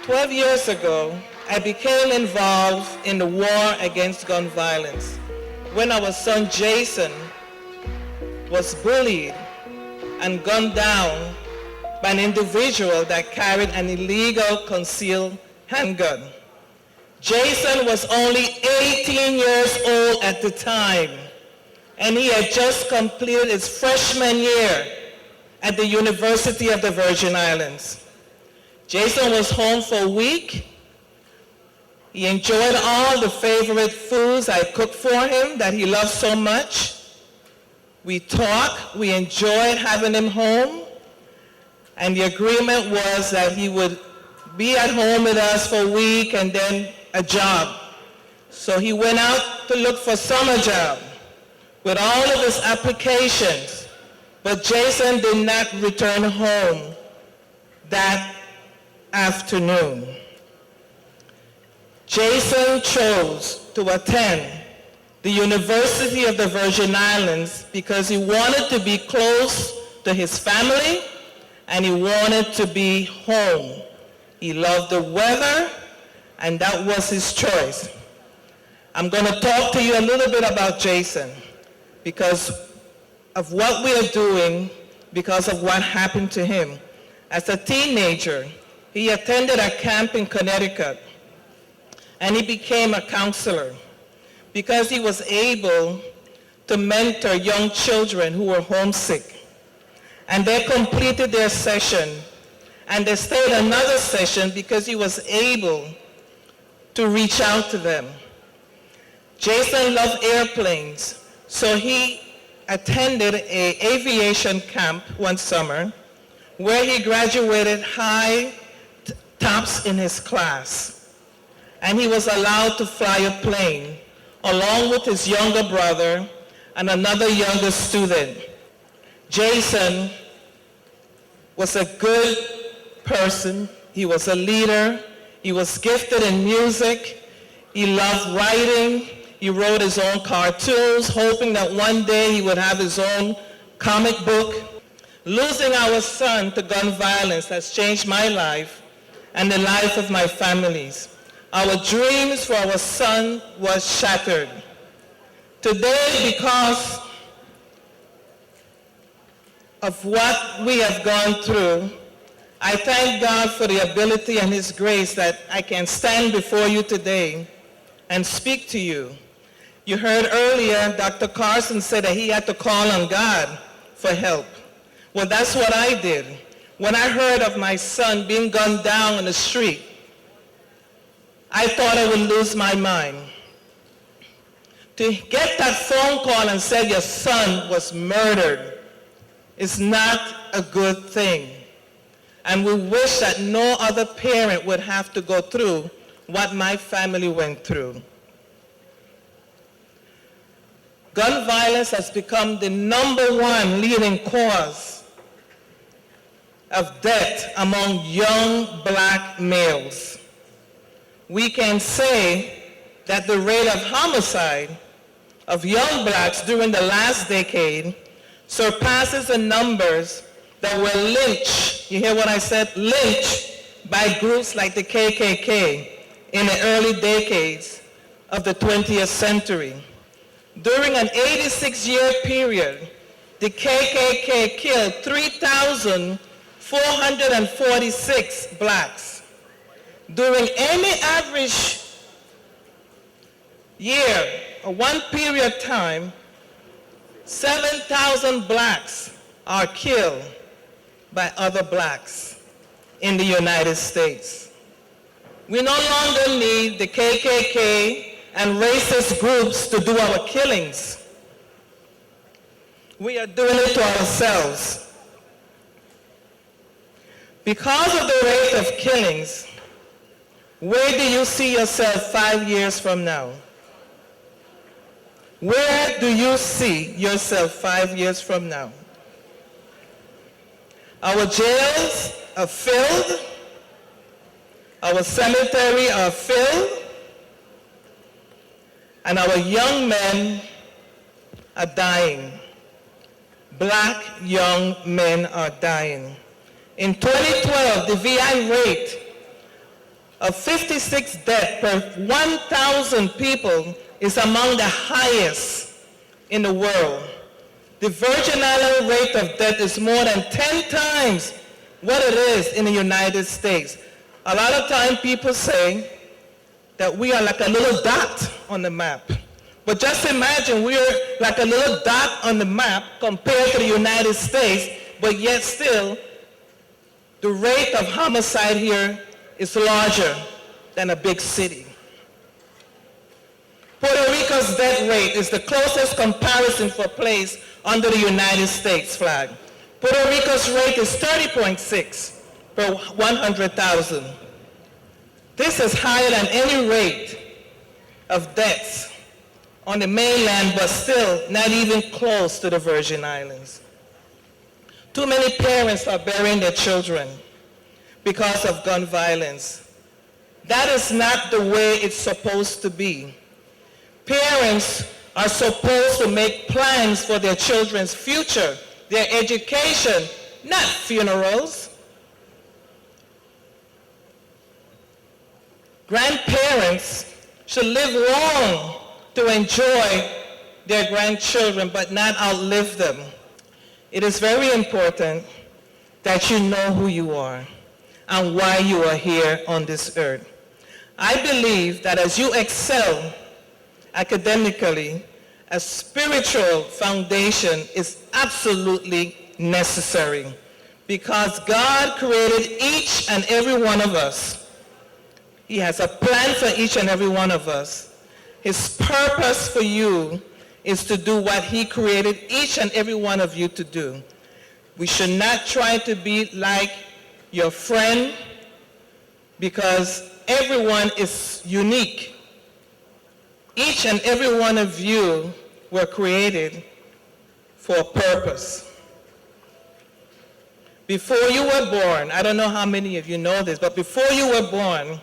12 years ago, I became involved in the war against gun violence when our son Jason was bullied and gunned down by an individual that carried an illegal concealed handgun. Jason was only 18 years old at the time, and he had just completed his freshman year at the University of the Virgin Islands. Jason was home for a week. He enjoyed all the favorite foods I cooked for him that he loved so much. We talked, we enjoyed having him home, and the agreement was that he would be at home with us for a week and then a job. So he went out to look for a summer job with all of his applications, but Jason did not return home that afternoon. Jason chose to attend the University of the Virgin Islands because he wanted to be close to his family and he wanted to be home. He loved the weather, and that was his choice. I'm going to talk to you a little bit about Jason because of what we are doing, because of what happened to him. As a teenager, he attended a camp in Connecticut, and he became a counselor because he was able to mentor young children who were homesick. And they completed their session, and they stayed another session because he was able to reach out to them. Jason loved airplanes, so he attended an aviation camp one summer where he graduated high tops in his class. And he was allowed to fly a plane along with his younger brother and another younger student. Jason was a good person. He was a leader. He was gifted in music. He loved writing. He wrote his own cartoons, hoping that one day he would have his own comic book. Losing our son to gun violence has changed my life and the life of my families. Our dreams for our son was shattered. Today, because of what we have gone through, I thank God for the ability and His grace that I can stand before you today and speak to you. You heard earlier Dr. Carson say that he had to call on God for help. Well, that's what I did. When I heard of my son being gunned down in the street, I thought I would lose my mind. To get that phone call and say your son was murdered is not a good thing. And we wish that no other parent would have to go through what my family went through. Gun violence has become the #1 leading cause of death among young black males. We can say that the rate of homicide of young blacks during the last decade surpasses the numbers that were lynched, you hear what I said, lynched by groups like the KKK in the early decades of the 20th century. During an 86-year period, the KKK killed 3,446 blacks. During any average year, or one period of time, 7,000 blacks are killed by other blacks in the United States. We no longer need the KKK and racist groups to do our killings. We are doing it to ourselves. Because of the rate of killings, where do you see yourself 5 years from now? Where do you see yourself 5 years from now? Our jails are filled. Our cemeteries are filled. And our young men are dying. Black young men are dying. In 2012, the VI rate of 56 deaths per 1,000 people is among the highest in the world. The Virgin Island rate of death is more than 10 times what it is in the United States. A lot of time people say that we are like a little dot on the map. But just imagine we're like a little dot on the map compared to the United States, but yet still the rate of homicide here is larger than a big city. Puerto Rico's death rate is the closest comparison for place under the United States flag. Puerto Rico's rate is 30.6 per 100,000. This is higher than any rate of deaths on the mainland, but still not even close to the Virgin Islands. Too many parents are burying their children because of gun violence. That is not the way it's supposed to be. Parents are supposed to make plans for their children's future, their education, not funerals. Grandparents should live long to enjoy their grandchildren, but not outlive them. It is very important that you know who you are and why you are here on this earth. I believe that as you excel academically, a spiritual foundation is absolutely necessary because God created each and every one of us. He has a plan for each and every one of us. His purpose for you is to do what he created each and every one of you to do. We should not try to be like your friend because everyone is unique. Each and every one of you were created for a purpose. Before you were born, I don't know how many of you know this, but before you were born,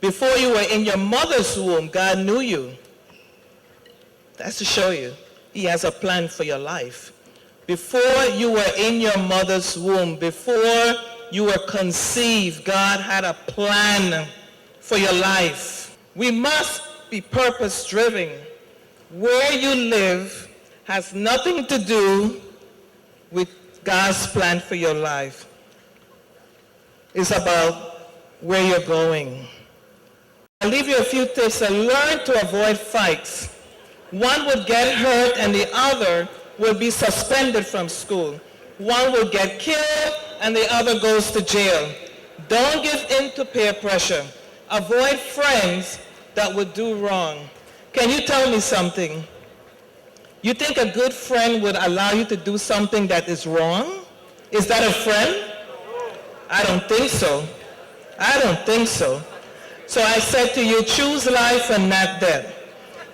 before you were in your mother's womb, God knew you. That's to show you he has a plan for your life. Before you were in your mother's womb, before you were conceived, God had a plan for your life. We must be purpose-driven. Where you live has nothing to do with God's plan for your life. It's about where you're going. I'll leave you a few tips to learn to avoid fights. One would get hurt and the other will be suspended from school. One will get killed and the other goes to jail. Don't give in to peer pressure. Avoid friends that would do wrong. Can you tell me something? You think a good friend would allow you to do something that is wrong? Is that a friend? I don't think so. I don't think so. So I said to you, choose life and not death.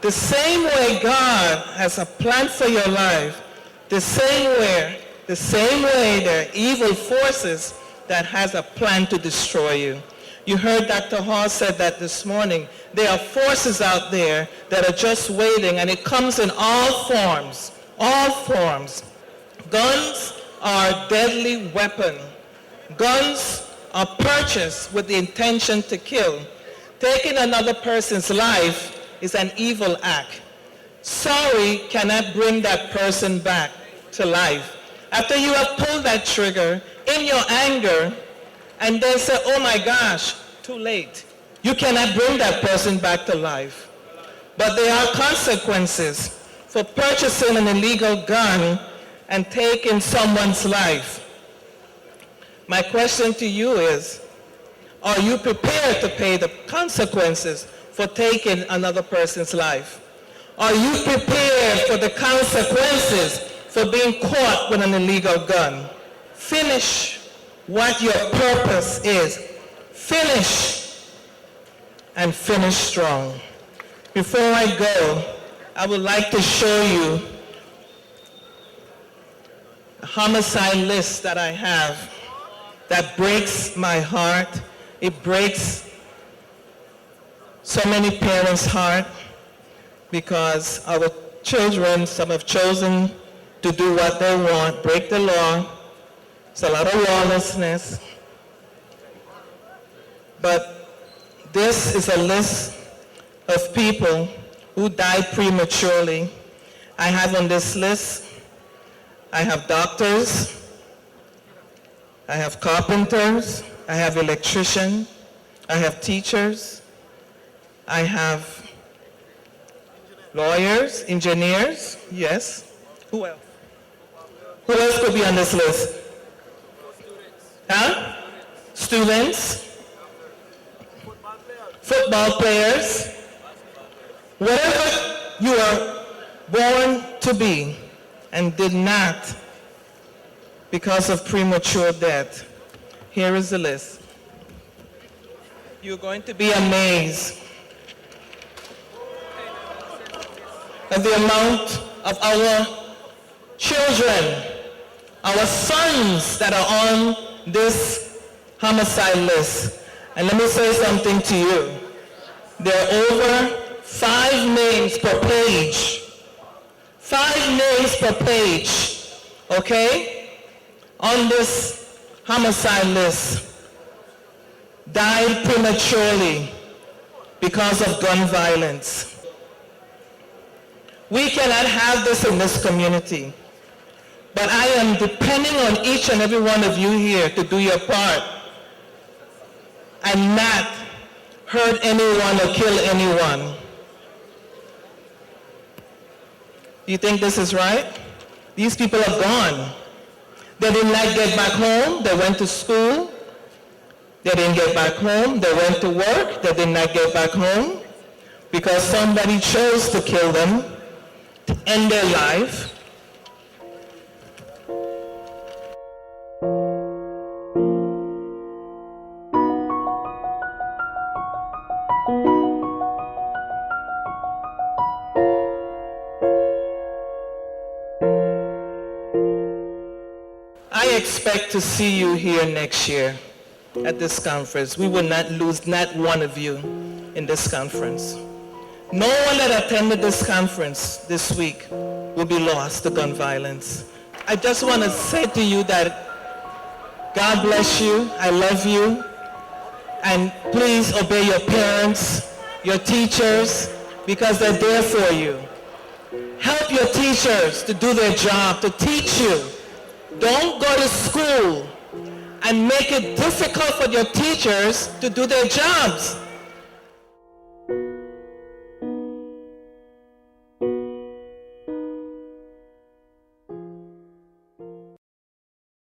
The same way God has a plan for your life, the same way there are evil forces that has a plan to destroy you. You heard Dr. Hall said that this morning. There are forces out there that are just waiting, and it comes in all forms, all forms. Guns are a deadly weapon. Guns are purchased with the intention to kill. Taking another person's life is an evil act. Sorry cannot bring that person back to life. After you have pulled that trigger in your anger and then say, oh my gosh, too late. You cannot bring that person back to life. But there are consequences for purchasing an illegal gun and taking someone's life. My question to you is, are you prepared to pay the consequences for taking another person's life? Are you prepared for the consequences for being caught with an illegal gun? Finish what your purpose is. Finish and finish strong. Before I go, I would like to show you a homicide list that I have that breaks my heart. It breaks so many parents' heart because our children, some have chosen to do what they want, break the law. It's a lot of lawlessness. But This is a list of people who died prematurely. I have on this list, I have doctors, I have carpenters, I have electricians, I have teachers, I have lawyers, engineers, yes. Who else? Who else could be on this list? Huh? Students, football players, whatever you are born to be and did not because of premature death. Here is the list. You're going to be amazed at the amount of our children, our sons that are on this homicide list. And let me say something to you. There are over 5 names per page. 5 names per page, okay? On this homicide list. Died prematurely because of gun violence. We cannot have this in this community. But I am depending on each and every one of you here to do your part and not hurt anyone or kill anyone. You think this is right? These people are gone. They did not get back home. They went to school. They didn't get back home. They went to work. They did not get back home because somebody chose to kill them, to end their life. I expect to see you here next year at this conference. We will not lose not one of you in this conference. No one that attended this conference this week will be lost to gun violence. I just want to say to you that God bless you. I love you. And please obey your parents, your teachers, because they're there for you. Help your teachers to do their job, to teach you. Don't go to school and make it difficult for your teachers to do their jobs.